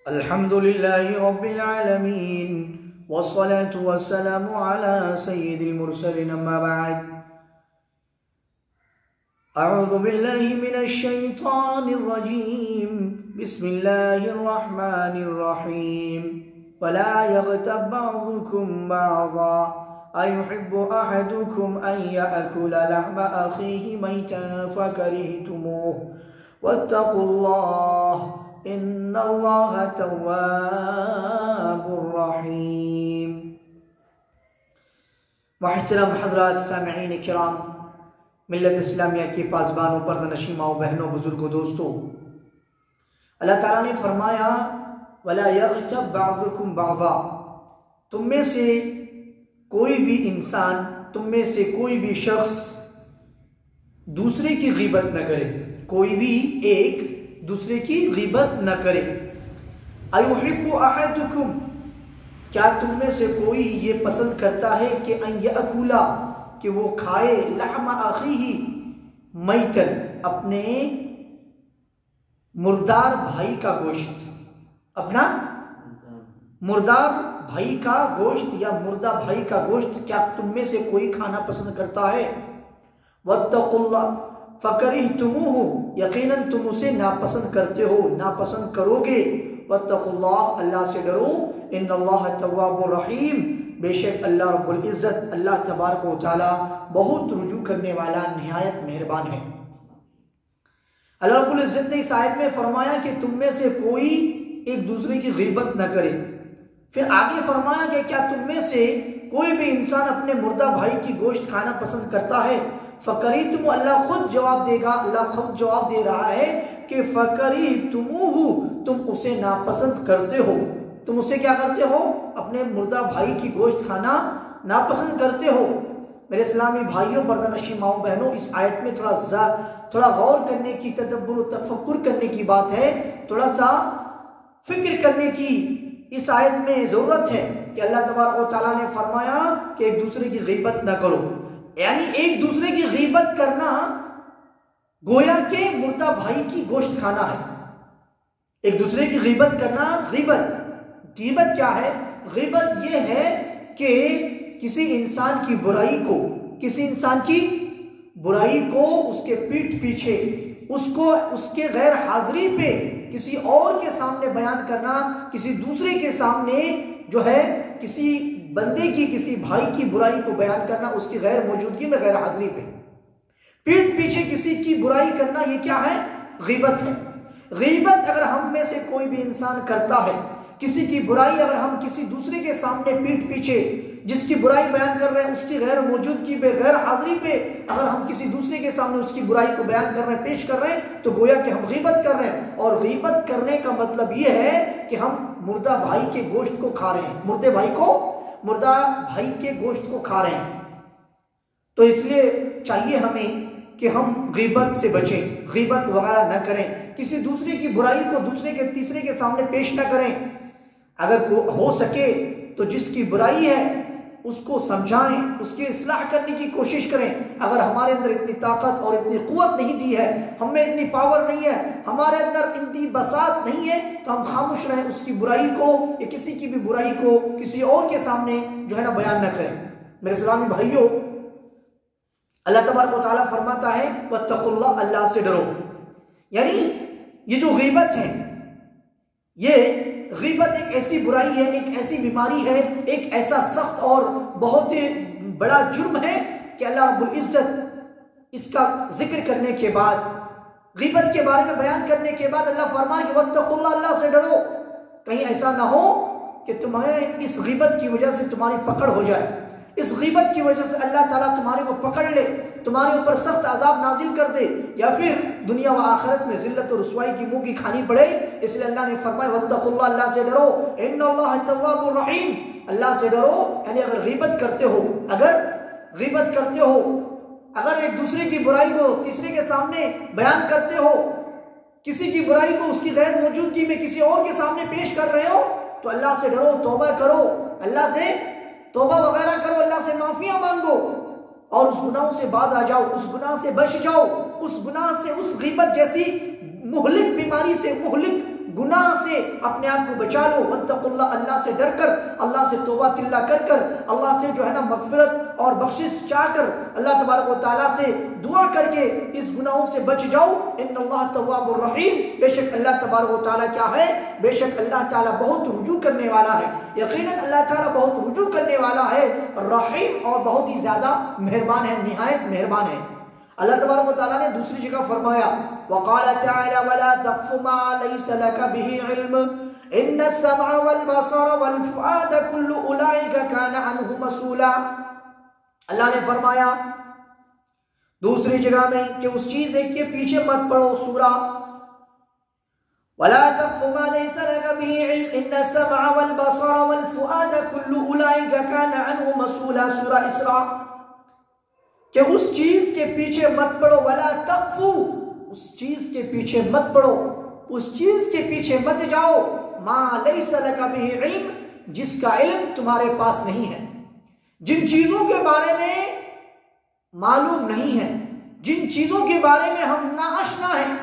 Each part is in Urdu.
الحمد لله رب العالمين والصلاة والسلام على سيد المرسلين أما بعد أعوذ بالله من الشيطان الرجيم بسم الله الرحمن الرحيم ولا يغتب بعضكم بعضا أيحب أحدكم أن يأكل لحم أخيه ميتا فكرهتموه واتقوا الله ان اللہ تواب الرحیم۔ محترم حضرات سامعین کرام، ملت اسلامیہ کے پاسبانوں، پردہ نشین ماؤں بہنوں، بزرگوں، دوستوں، اللہ تعالیٰ نے فرمایا وَلَا يَغْتَبْ بَعْضُكُمْ بَعْضًا، تم میں سے کوئی بھی انسان، تم میں سے کوئی بھی شخص دوسرے کی غیبت نہ کرے، کوئی بھی ایک دوسرے کی غیبت نہ کرے۔ أَيُحِبُّ أَحَدُكُمْ، کیا تم میں سے کوئی یہ پسند کرتا ہے کہ أَن يَأْكُلَ، کہ وہ کھائے لحم أَخِيهِ مَيْتًا، اپنے مردار بھائی کا گوشت، اپنا مردار بھائی کا گوشت یا مردہ بھائی کا گوشت کیا تم میں سے کوئی کھانا پسند کرتا ہے؟ وَاتَّقُوا اللَّهَ فَكَرِهْتُمُوهُ، یقیناً تم اسے ناپسند کرتے ہو، ناپسند کرو گے۔ وَاتَّقُوا اللَّهَ، اللہ سے ڈرو۔ ان اللہ تواب الرحیم، بے شک اللہ رب العزت، اللہ تبارک و تعالی بہت رجوع کرنے والا، نہایت مہربان ہے۔ اللہ رب العزت نے اس آیت میں فرمایا کہ تم میں سے کوئی ایک دوسرے کی غیبت نہ کرے، پھر آگے فرمایا کہ کیا تم میں سے کوئی بھی انسان اپنے مردہ بھائی کی گوشت کھانا پسند کرتا ہے؟ فَقَرِيتُمُ، اللہ خود جواب دے گا، اللہ خود جواب دے رہا ہے کہ فَقَرِيتُمُوهُ، تم اسے ناپسند کرتے ہو۔ تم اسے کیا کرتے ہو؟ اپنے مردہ بھائی کی گوشت کھانا ناپسند کرتے ہو۔ میرے اسلامی بھائیوں، پردہ نشین ماؤں بہنوں، اس آیت میں تھوڑا غور کرنے کی، تدبر و تفکر کرنے کی بات ہے، تھوڑا سا فکر کرنے کی اس آیت میں ضرورت ہے کہ اللہ تبارک و تعالیٰ نے فرمایا کہ ایک دوسرے کی غیبت نہ کرو، یعنی ایک دوسرے کی غیبت کرنا گویا کہ مردہ بھائی کی گوشت کھانا ہے۔ ایک دوسرے کی غیبت کرنا، غیبت کیا ہے؟ غیبت یہ ہے کہ کسی انسان کی برائی کو، کسی انسان کی برائی کو اس کے پیٹھ پیچھے، اس کے غیر حاضری پہ کسی اور کے سامنے بیان کرنا، کسی دوسرے کے سامنے جو ہے کسی بندے کی، کسی بھائی کی برائی کو بیان کرنا، اس کی غیر موجودگی میں، غیر حاضری پہ پیٹھ پیچھے کسی کی برائی کرنا، یہ کیا ہے؟ غیبت ہے۔ غیبت اگر ہم میں سے کوئی بھی انسان کرتا ہے، کسی کی برائی اگر ہم کسی دوسرے کے سامنے پیٹھ پیچھے جس کی برائی بیان کر رہے ہیں، اس کی غیر موجودگی پہ، غیر حاضری پہ اگر ہم کسی دوسرے کے سامنے اس کی برائی کو بیان کر رہے ہیں، پیش کر رہے ہیں، تو گویا کہ ہم غیبت کر رہے ہیں۔ اور غیبت کرنے کا مطلب یہ ہے کہ ہم مردہ بھائی کے گوشت کو کھا رہے ہیں، مردہ بھائی کے گوشت کو کھا رہے ہیں۔ تو اس لیے چاہیے ہمیں کہ ہم غیبت سے بچیں، غیبت وغیرہ نہ کریں، کسی دوسرے کی برائی کو تیسرے کے سامنے پیش نہ کریں۔ اگر ہو سکے تو جس کی برائی ہے اس کو سمجھائیں، اس کی اصلاح کرنے کی کوشش کریں۔ اگر ہمارے اندر اتنی طاقت اور اتنی قوت نہیں دی ہے، ہم میں اتنی پاور نہیں ہے، ہمارے اندر اتنی بساط نہیں ہے، تو ہم خاموش رہیں، اس کی برائی کو یا کسی کی بھی برائی کو کسی اور کے سامنے جو ہے نا بیان نہ کریں۔ میرے اسلامی بھائیوں، اللہ تبارک و تعالیٰ فرماتا ہے وَاتَّقُوا اللَّهَ، اللہ سے ڈرو۔ یعنی یہ جو غیبت ہے، یہ غیبت ایک ایسی برائی ہے، ایک ایسی بیماری ہے، ایک ایسا سخت اور بہت بڑا جرم ہے کہ اللہ رب العزت اس کا ذکر کرنے کے بعد، غیبت کے بارے میں بیان کرنے کے بعد اللہ فرمائے کہ وَاتَّقُوا اللَّهَ، اللہ سے ڈرو۔ کہیں ایسا نہ ہو کہ تمہیں اس غیبت کی وجہ سے تمہاری پکڑ ہو جائے، اس غیبت کی وجہ سے اللہ تعالیٰ تمہارے کو پکڑ لے، تمہارے اوپر سخت عذاب نازل کر دے، یا پھر دنیا و آخرت میں ذلت و رسوائی کی منہ کی کھانی پڑے۔ اس لیے اللہ نے فرمایا وَاتَّقُوا اللَّهَ، اللہ سے ڈرو، ان اللہ تواب الرحیم، اللہ سے ڈرو۔ یعنی اگر غیبت کرتے ہو، اگر ایک دوسرے کی برائی کو تیسرے کے سامنے بیان کرتے ہو، کسی کی برائی کو اس کی غیر موجودگی میں کسی اور کے سامنے پیش کر رہے ہو، تو اللہ سے ڈرو، توبہ کرو، اللہ سے توبہ وغیرہ کرو، اللہ سے معافیاں مانگو، اور اس گناہوں سے باز آ جاؤ، اس گناہ سے بچ جاؤ، اس گناہ سے، اس غیبت جیسی مہلک بیماری سے، مہلک گناہ سے سے اپنے آپ کو بچا لو، واتقوا اللہ، اللہ سے ڈر کر، اللہ سے توبہ طلہ کر کر، اللہ سے جو ہے نا مغفرت اور بخشش چاہ کر، اللہ تبارک و تعالیٰ سے دعا کر کے اس گناہوں سے بچ جاؤ۔ ان اللہ تواب الرحیم، بے شک اللہ تبارک و تعالیٰ کیا ہے؟ بے شک اللہ تعالیٰ بہت رجوع کرنے والا ہے، یقیناً اللہ تعالیٰ بہت رجوع کرنے والا ہے، رحیم اور بہت ہی زیادہ مہربان ہے، نہایت مہربان ہے۔ اللہ تبارک و تعالیٰ نے دوسری جگہ فرمایا وقال تعالی ولا تقف ما ليس لك به علم ان السمع والبصر والفؤاد كل اولئك كان عنه مسؤولا۔ اللہ نے فرمایا دوسری جگہ میں کہ اس چیز ایک کے پیچھے مت پڑو، سورہ ولا تقف ما ليس لك به علم ان السمع والبصر والفؤاد كل اولئك كان عنه مسؤولا، سورہ اسراء، کہ اس چیز کے پیچھے مت پڑو، ولا تقفو، اس چیز کے پیچھے مت پڑو، اس چیز کے پیچھے مت جاؤ، ما لیس لک بہ علم، جس کا علم تمہارے پاس نہیں ہے، جن چیزوں کے بارے میں معلوم نہیں ہے، جن چیزوں کے بارے میں ہم ناآشنا ہیں،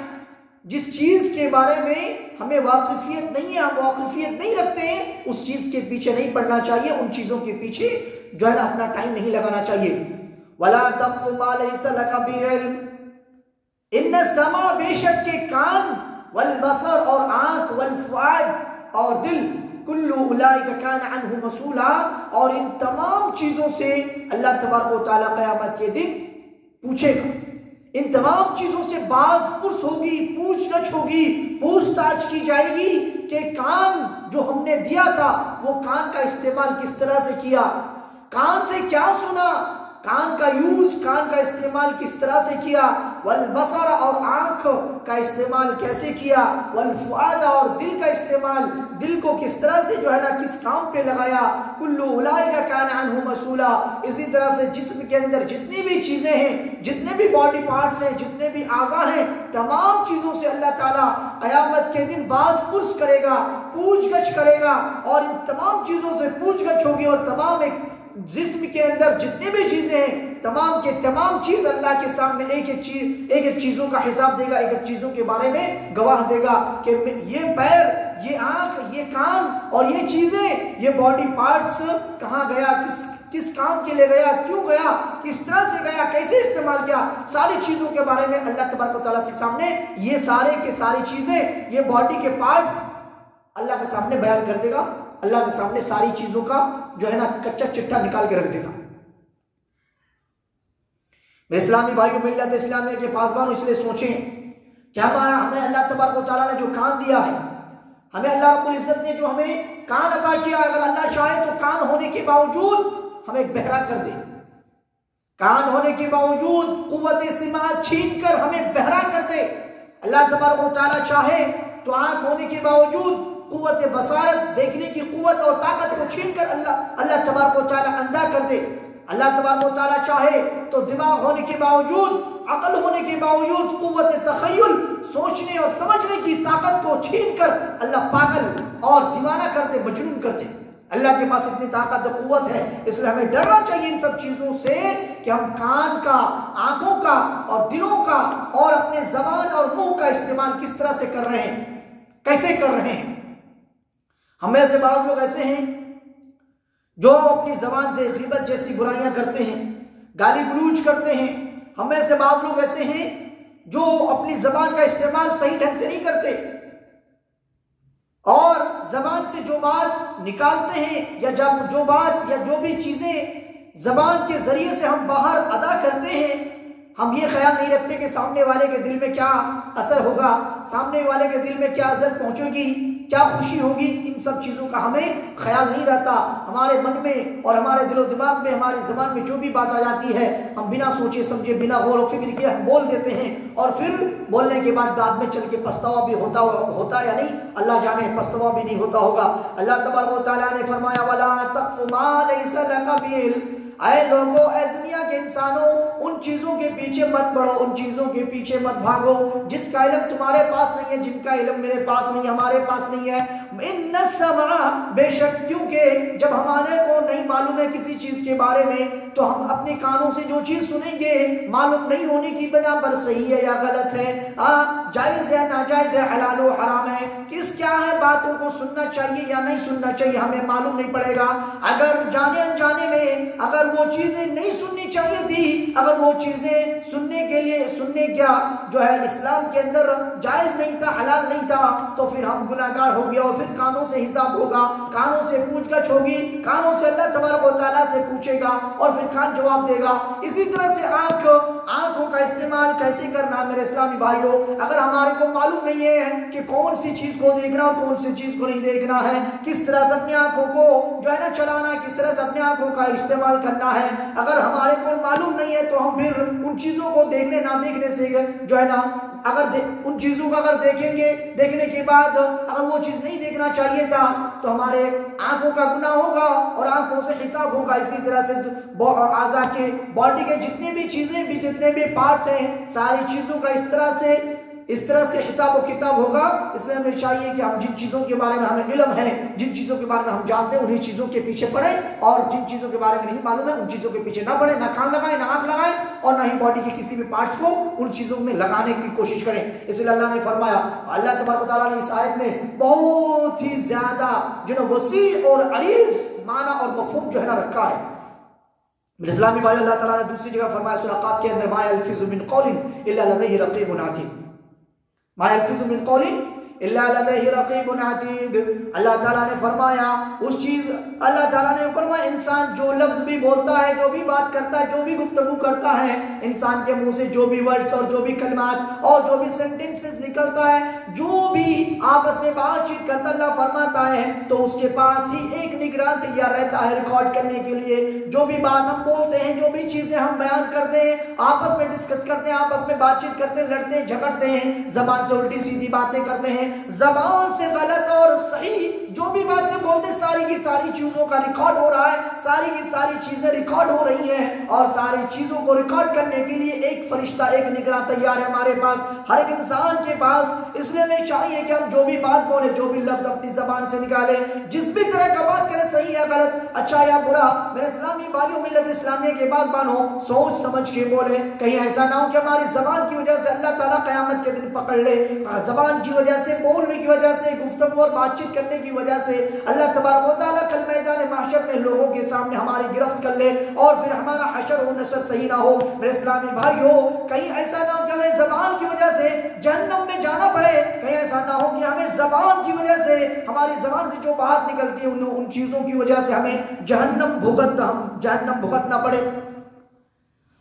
جس چیز کے بارے میں ہمیں واقفیت نہیں ہے، ہم واقفیت نہیں رکھتے ہیں، اس چیز کے پیچھے نہیں پڑنا چاہیے، ان چیزوں کے پیچھے جو ہے نا اپنا ٹائم نہیں لگانا چاہیے۔ وَلَا تَقْفُ مَا لَيْسَ لَكَ بِهِ عِلْمٍ، ان السمع، بے شک کے کان، والبصر اور آنکھ، والفؤاد اور دل، کل اولئک کان عنہ مسؤولا، اور ان تمام چیزوں سے اللہ تبارک و تعالیٰ قیامت کے دن پوچھے گا، ان تمام چیزوں سے باز پرس ہوگی، پوچھ گچھ ہوگی، پوچھ تاچھ کی جائے گی کہ کان جو ہم نے دیا تھا وہ کان کا استعمال کس طرح سے کیا، کان سے کیا سنا، کان کا یوز، کان کا استعمال کس طرح سے کیا، والبصر اور آنکھ کا استعمال کیسے کیا، والفؤاد اور دل کا استعمال، دل کو کس طرح سے جو ہے نا کس کام پہ لگایا، کل اولئک کان عنہ مسؤولا۔ اسی طرح سے جسم کے اندر جتنی بھی چیزیں ہیں، جتنے بھی باڈی پارٹس ہیں، جتنے بھی اعضاء ہیں، تمام چیزوں سے اللہ تعالیٰ قیامت کے دن باز پرس کرے گا، پوچھ گچھ کرے گا، اور ان تمام چیزوں سے پوچھ گچھ ہوگی، اور تمام ایک جسم کے اندر جتنے بھی چیزیں ہیں، تمام کے تمام چیز اللہ کے سامنے ایک ایک چیزوں کا حساب دے گا، ایک ایک چیزوں کے بارے میں گواہ دے گا کہ یہ پیر، یہ آنکھ، یہ کان اور یہ چیزیں، یہ باڈی پارٹس کہاں گیا، کس کام کے لیے گیا، کیوں گیا، کس طرح سے گیا، کیسے استعمال کیا، ساری چیزوں کے بارے میں اللہ تبارک و تعالیٰ کے سامنے یہ سارے کے ساری چیزیں، یہ باڈی کے پارٹس اللہ کے سامنے بیان کر دے گا، اللہ کے سامنے ساری چیزوں کا جو ہے نا کچا چٹا نکال کے رکھ دے گا۔ میرے اسلامی بھائیوں، ملت اسلامیہ کے پاسبانوں، اس لیے سوچیں کہ ہمیں اللہ تبارک و تعالیٰ نے جو کان دیا ہے، ہمیں اللہ رب العزت نے جو ہمیں کان عطا کیا، اگر اللہ چاہے تو کان ہونے کے باوجود ہمیں بہرا کر دے، کان ہونے کے باوجود قوت سماعت چھین کر ہمیں بہرا کر دے، اللہ تبارک و تعالیٰ چاہے تو آنکھ ہونے کے باوجود قوت بصارت، دیکھنے کی قوت اور طاقت کو چھین کر اللہ تبارک و تعالیٰ اندھا کر دے، اللہ تبارک و تعالیٰ چاہے تو دماغ ہونے کے باوجود، عقل ہونے کے باوجود قوت تخیل، سوچنے اور سمجھنے کی طاقت کو چھین کر اللہ پاگل اور دیوانہ کر دے، مجنون کر دے۔ اللہ کے پاس اتنی طاقت و قوت ہے، اس لیے ہمیں ڈرنا چاہیے ان سب چیزوں سے کہ ہم کان کا، آنکھوں کا اور دلوں کا اور اپنے زبان اور منہ کا استعمال کس طرح سے کر رہے ہیں، کیسے کر رہے ہیں۔ ہم میں سے بعض لوگ ایسے ہیں جو اپنی زبان سے غیبت جیسی برائیاں کرتے ہیں، گالی گلوچ کرتے ہیں، ہم میں سے بعض لوگ ایسے ہیں جو اپنی زبان کا استعمال صحیح ڈھنگ سے نہیں کرتے، اور زبان سے جو بات نکالتے ہیں یا جو بات یا جو بھی چیزیں زبان کے ذریعے سے ہم باہر ادا کرتے ہیں، ہم یہ خیال نہیں رکھتے کہ سامنے والے کے دل میں کیا اثر ہوگا، سامنے والے کے دل میں کیا اثر پہنچے گی، کیا خوشی ہوگی، ان سب چیزوں کا ہمیں خیال نہیں رہتا۔ ہمارے من میں اور ہمارے دل و دماغ میں، ہماری زبان میں جو بھی بات آ جاتی ہے، ہم بنا سوچے سمجھے، بنا غور و فکر کیے ہم بول دیتے ہیں، اور پھر بولنے کے بعد میں چل کے پچھتاوا بھی ہوتا یا نہیں، اللہ جانے پچھتاوا بھی نہیں ہوتا ہوگا۔ اللہ تبارک و تعالیٰ نے فرمایا وَلَا تَقْفُ مَا لَيْسَ لَكَ بِهِ عِلْمٌ، اے لوگوں، اے دنیا کے انسانوں، ان چیزوں کے پیچھے مت پڑو، ان چیزوں کے پیچھے مت بھاگو جس کا علم تمہارے پاس نہیں ہے، جن کا علم میرے پاس نہیں، ہمارے پاس نہیں ہے۔ ان السمع، بے شک، کیونکہ جب ہمارے کو نہیں معلوم ہے کسی چیز کے بارے میں تو ہم اپنے کانوں سے جو چیز سنیں گے، معلوم نہیں ہونے کی بنا پر صحیح ہے یا غلط ہے، جائز ہے ناجائز ہے، حلال و حرام ہے، کیا ہے باتوں کو سننا چاہیے یا نہیں سننا چاہیے ہمیں معلوم نہیں پڑے گا. اگر جانے انجانے میں اگر وہ چیزیں نہیں سننی چاہیے تھی, اگر وہ چیزیں سننے کیا جو ہے اسلام کے اندر جائز نہیں تھا, حلال نہیں تھا, تو پھر ہم گناہگار ہو گیا اور پھر کانوں سے حساب ہوگا, کانوں سے پوچھ گچھ ہوگی, کانوں سے اللہ تبارک و تعالیٰ سے پوچھے گا اور پھر کان جواب دے گا. اسی طرح سے آنکھوں کا استعمال کیسے کرنا میرے اسلامی بھائیوں, اگر ہمارے کو معلوم نہیں ہے کہ کون سی چیز کو دیکھنا اور کون سی چیز کو نہیں دیکھنا ہے, کس طرح سے اپنی آنکھوں کو جو ہے نا چلانا, کس طرح سے اپنی آنکھوں کا استعمال کرنا ہے, اگر ہمارے کو معلوم نہیں ہے تو ہم پھر ان چیزوں کو دیکھنے نہ دیکھنے سے جو ہے نا اگر ان چیزوں کو اگر دیکھیں گے, دیکھنے کے بعد اگر وہ چیز نہیں دیکھنا چاہیے تھا تو ہمارے آنکھوں کا گناہ ہوگا اور آنکھوں سے حساب ہوگا. اسی طرح سے اعضاء کے باڈی کے جتنے بھی چیزیں بھی جتنے بھی پارٹس ہیں ساری چیزوں کا اس طرح سے حساب و کتاب ہوگا. اس لیے ہمیں چاہیے کہ ہم جن چیزوں کے بارے میں ہمیں علم ہے, جن چیزوں کے بارے میں ہم جانتے ہیں, انہی چیزوں کے پیچھے پڑیں, اور جن چیزوں کے بارے میں نہیں معلوم ہے ان چیزوں کے پیچھے نہ پڑیں, نہ کان لگائیں, نہ آنکھ لگائیں, اور نہ ہی باڈی کے کسی بھی پارٹس کو ان چیزوں میں لگانے کی کوشش کریں. اس لیے اللہ نے فرمایا, اللہ تبارک و تعالیٰ نے اس آیت میں بہت ہی زیادہ جو ہے وسیع اور عریض معنی اور مفہوم جو ہے نا رکھا ہے. میرے اسلامی بھائی, اللہ تعالیٰ نے دوسری جگہ فرمایا سورہ قاف کے اندر, ما یلفظ من قول الا لدیہ رقیب عتید, ما یلفظ من قول الا لدیہ رقیب عتید. اللہ تعالیٰ نے فرمایا اللہ تعالیٰ نے فرمایا انسان جو لفظ بھی بولتا ہے, جو بھی بات کرتا ہے, جو بھی گفتگو کرتا ہے, انسان کے منہ سے جو بھی ورڈز اور جو بھی کلمات اور جو بھی سینٹنسز نکلتا ہے, جو بھی آپس میں بات چیت کرتا, اللہ فرماتا ہے تو اس کے پاس ہی ایک نگران تیار رہتا ہے ریکارڈ کرنے کے لیے. جو بھی بات ہم بولتے ہیں, جو بھی چیزیں ہم بیان کرتے ہیں, آپس میں ڈسکس کرتے ہیں, آپس میں بات چیت کرتے ہیں, لڑتے ہیں, جھگڑتے ہیں, زبان سے الٹی سیدھی باتیں کرتے ہیں, زبان سے غلط اور صحیح جو بھی باتیں بولتے ہیں, ساری کی ساری چیزوں کا ریکارڈ ہو رہا ہے, ساری کی ساری چیزیں ریکارڈ ہو رہی ہیں, اور ساری چیزوں کو ریکارڈ کرنے کے لیے ایک فرشتہ, ایک نگراں تیار ہے ہمارے پاس, ہر ایک انسان کے پاس. اس لیے ہمیں چاہیے کہ ہم جو بھی بات بولیں, جو بھی لفظ اپنی زبان سے نکالیں, جس بھی طرح کا بات کریں, صحیح یا غلط, اچھا یا برا, میرے اسلامی بھائیوں, ملت اسلامیہ کے بعض بانوں سوچ سمجھ کے بولیں. کہیں ایسا نہ ہو کہ ہماری زبان کی وجہ سے اللہ تعالیٰ قیامت کے دن پکڑ لے, زبان کی وجہ سے, بولنے کی وجہ سے, گفتگو اور بات چیت کرنے کی وجہ سے اللہ تبارک و تعالیٰ کل میدان محشر میں لوگوں کے سامنے ہماری گرفت کر لے اور پھر ہمارا حشر و نشر صحیح نہ ہو. میرے اسلامی بھائیوں, کہیں ایسا نہ ہو کہ ہمیں زبان کی وجہ سے جہنم میں جانا پڑے, کہیں ایسا نہ ہو کہ ہمیں زبان کی وجہ سے, ہماری زبان سے جو بات نکلتی ہے ان چیزوں کی وجہ سے ہمیں جہنم بھگتنا پڑے.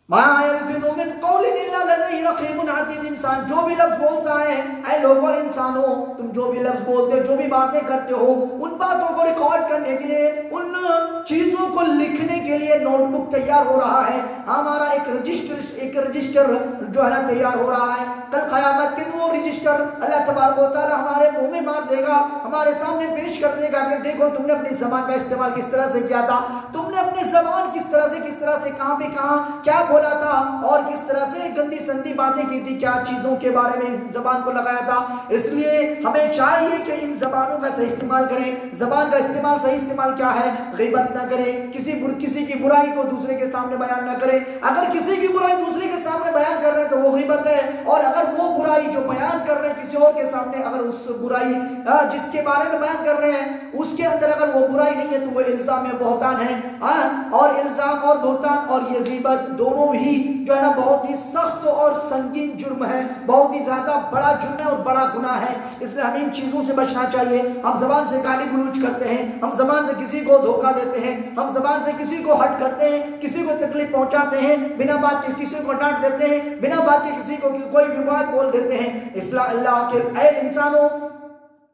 ما یلفظ من قول الا لدیہ رقیب عتید. انسان جو بھی لفظ بولتا ہے, اے لوگو انسانوں, تم جو بھی لفظ بولتے ہو, جو بھی باتیں کرتے ہو, ان باتوں کو ریکارڈ کرنے کے لیے, ان چیزوں کو لکھنے کے لیے نوٹ بک تیار ہو رہا ہے, ہمارا ایک رجسٹر جو ہے نا تیار ہو رہا ہے. کل قیامت کے وہ رجسٹر اللہ تبارک و تعالیٰ ہمارے منہ میں مار دے گا, ہمارے سامنے پیش کر دے گا کہ دیکھو تم نے اپنی زبان کا استعمال کس طرح سے کیا تھا, تم نے اپنی زبان کس طرح سے کہاں پہ کہاں کیا بولا تھا, اور کس طرح سے گندی سندی باتیں کی تھی, کیا چیزوں کے بارے میں اس زبان کو لگایا تھا. اس لیے ہمیں چاہیے کہ ان زبانوں کا صحیح استعمال کریں. زبان کا استعمال, صحیح استعمال کیا ہے, غیبت نہ کریں, کسی کی برائی کو دوسرے کے سامنے بیان نہ کریں. اگر کسی کی برائی دوسرے کے سامنے بیان کر رہے ہیں تو وہ غیبت ہے, اور اگر وہ برائی جو بیان کر رہے ہیں کسی اور کے سامنے, اگر اس برائی جس کے بارے میں بیان کر رہے ہیں اس کے اندر اگر وہ برائی نہیں ہے تو وہ الزام بہتان ہے. اور الزام اور بہتان اور یہ غیبت دونوں ہی جو ہے نا بہت ہی سخت اور سنگین جرم ہے, بہت ہی زیادہ بڑا جرم ہے اور بڑا گناہ ہے. اس لیے ہمیں ان چیزوں سے بچنا چاہیے. ہم زبان سے گالی گلوچ کرتے ہیں, ہم زبان سے کسی کو دھوکہ دیتے ہیں, ہم زبان سے کسی کو ہرٹ کرتے ہیں, کسی کو تکلیف پہنچاتے ہیں, بنا بات کے کسی کو ڈانٹ دیتے ہیں, بنا بات کے کسی کو کوئی بھی بات بول دیتے ہیں. اللہ کے اے انسانوں,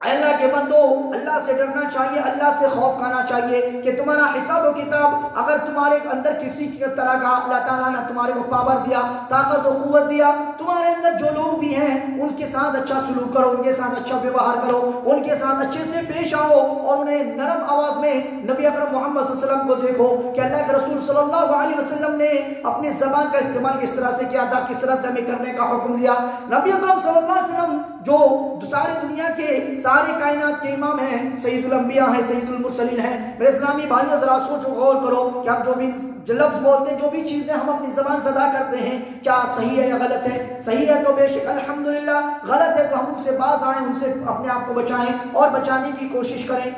اللہ کے بندو, اللہ سے ڈرنا چاہیے, اللہ سے خوف کھانا چاہیے کہ تمہارا حساب و کتاب اگر تمہارے اندر کسی طرح کا اللہ تعالیٰ نے تمہارے کو پاور دیا, طاقت و قوت دیا, تمہارے اندر جو لوگ بھی ہیں ان کے ساتھ اچھا سلوک کرو, ان کے ساتھ اچھا ویوہار کرو, ان کے ساتھ اچھے سے پیش آؤ, اور انہیں نرم آواز میں نبی اکرم محمد صلی اللہ علیہ وسلم کو دیکھو کہ اللہ کے رسول صلی اللہ علیہ وسلم نے اپنی زبان کا استعمال کس طرح سے کیا تھا, کس طرح سے ہمیں کرنے کا حکم دیا. نبی اکرم صلی اللہ علیہ وسلم جو سارے دنیا کے سارے کائنات کے امام ہیں، سید الانبیاء ہیں، سید المرسلین ہیں، میرے اسلامی بھائیوں ذرا سوچو غور کرو کہ ہم جو بھی لفظ بولتے ہیں، جو بھی چیزیں ہم اپنی زبان سے ادا کرتے ہیں، کیا صحیح ہے یا غلط ہے؟ صحیح ہے تو بے شک الحمدللہ، غلط ہے تو ہم ان سے باز آئیں، ان سے اپنے آپ کو بچائیں اور بچانے کی کوشش کریں۔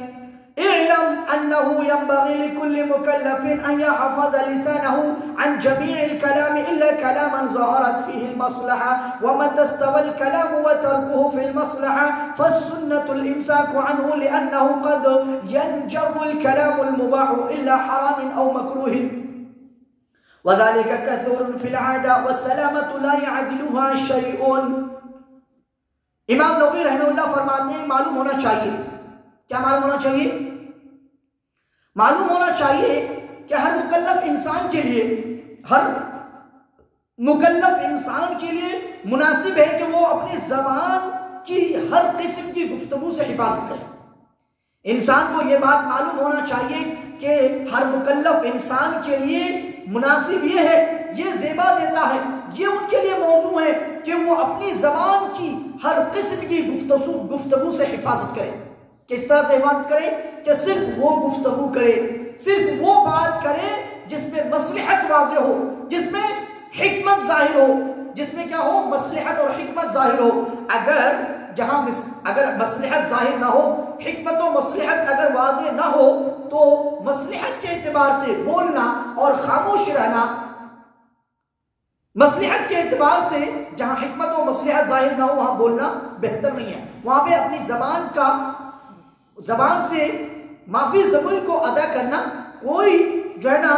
اعلم انه ينبغي لكل مكلف ان يحفظ لسانه عن جميع الكلام الا كلاما ظهرت فيه المصلحه، ومتى استوى الكلام وتركه في المصلحه فالسنه الامساك عنه، لانه قد ينجر الكلام المباح الا حرام او مكروه، وذلك كثير في العاده والسلامه لا يعدلها شيء۔ امام نووی رحمہ اللہ فرماتے ہیں معلوم ہونا چاہیے، کیا معلوم ہونا چاہیے؟ معلوم ہونا چاہیے کہ ہر مکلف انسان کے لیے مناسب ہے کہ وہ اپنی زبان کی ہر قسم کی گفتگو سے حفاظت کرے۔ انسان کو یہ بات معلوم ہونا چاہیے کہ ہر مکلف انسان کے لیے مناسب یہ ہے، یہ زیبا دیتا ہے، یہ ان کے لیے موضوع ہے کہ وہ اپنی زبان کی ہر قسم کی گفتگو سے حفاظت کرے۔ کس طرح سے حفاظت کرے؟ کہ صرف وہ گفتگو کرے، صرف وہ بات کرے جس میں مصلحت واضح ہو، جس میں حکمت ظاہر ہو، جس میں کیا ہو؟ مصلحت اور حکمت ظاہر ہو۔ اگر مصلحت ظاہر نہ ہو، حکمت و مصلحت اگر واضح نہ ہو، تو مصلحت کے اعتبار سے بولنا اور خاموش رہنا، مصلحت کے اعتبار سے جہاں حکمت و مصلحت ظاہر نہ ہو وہاں بولنا بہتر نہیں ہے۔ وہاں پہ اپنی زبان سے معافی ضمیر کو ادا کرنا کوئی جو ہے نا،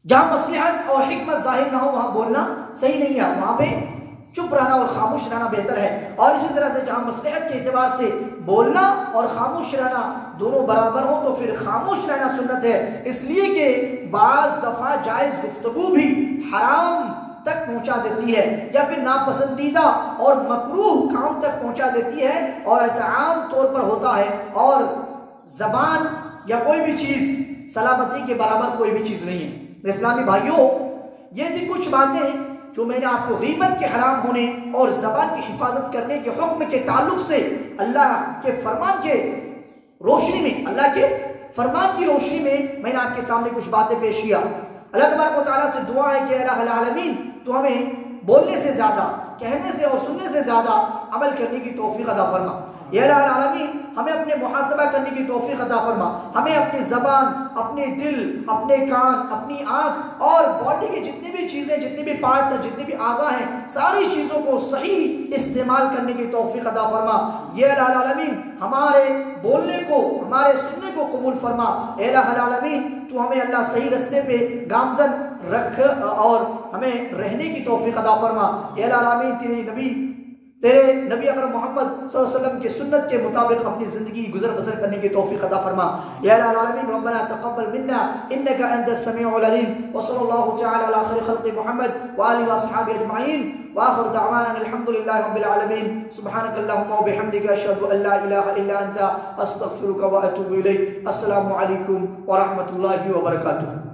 جہاں مصلحت اور حکمت ظاہر نہ ہو وہاں بولنا صحیح نہیں ہے، وہاں پہ چپ رہنا اور خاموش رہنا بہتر ہے۔ اور اسی طرح سے جہاں مصلحت کے اعتبار سے بولنا اور خاموش رہنا دونوں برابر ہوں تو پھر خاموش رہنا سنت ہے، اس لیے کہ بعض دفعہ جائز گفتگو بھی حرام تک پہنچا دیتی ہے یا پھر ناپسندیدہ اور مکروہ کام تک پہنچا دیتی ہے، اور ایسا عام طور پر ہوتا ہے۔ اور زبان یا کوئی بھی چیز سلامتی کے برابر کوئی بھی چیز نہیں ہے۔ اسلامی بھائیوں، یہ تھی کچھ باتیں جو میں نے آپ کو غیبت کے حرام ہونے اور زبان کی حفاظت کرنے کے حکم کے تعلق سے اللہ کے فرمان کے روشنی میں، اللہ کے فرمان کی روشنی میں نے آپ کے سامنے کچھ باتیں پیش کیا۔ اللہ تبارک و تعالیٰ سے دعا ہے کہ الہ العالمین تو ہمیں بولنے سے زیادہ، کہنے سے اور سننے سے زیادہ عمل کرنے کی توفیق عطا فرما۔ یا الہ العالمین ہمیں اپنے محاسبہ کرنے کی توفیق عطا فرما، ہمیں اپنی زبان، اپنے دل، اپنے کان، اپنی آنکھ اور باڈی کی جتنی بھی چیزیں، جتنی بھی پارٹس ہیں، جتنی بھی اعضاء ہیں، ساری چیزوں کو صحیح استعمال کرنے کی توفیق عطا فرما۔ یا الہ العالمین ہمارے بولنے کو، ہمارے سننے کو قبول فرما۔ اے الہ العالمین تو ہمیں اللہ صحیح رستے پہ گامزن رکھ اور ہمیں رہنے کی توفیق عطا فرما۔ اے الہ العالمین تیرے نبی اکرم محمد صلی اللہ علیہ وسلم کے سنت کے مطابق اپنی زندگی گزر بسر کرنے کی توفیق عطا فرما۔ یا الہ العالمین ربنا تقبل منا انك انت السميع العليم، وصلی اللہ تعالی علی خیر خلق محمد وآلہ واصحابہ اجمعین، وآخر دعوانا الحمد للہ رب العالمین۔ سبحانک اللہم وبحمدک، اشہد ان لا الہ الا انت، استغفرک واتوب الیک۔ السلام علیکم ورحمۃ اللہ وبرکاتہ۔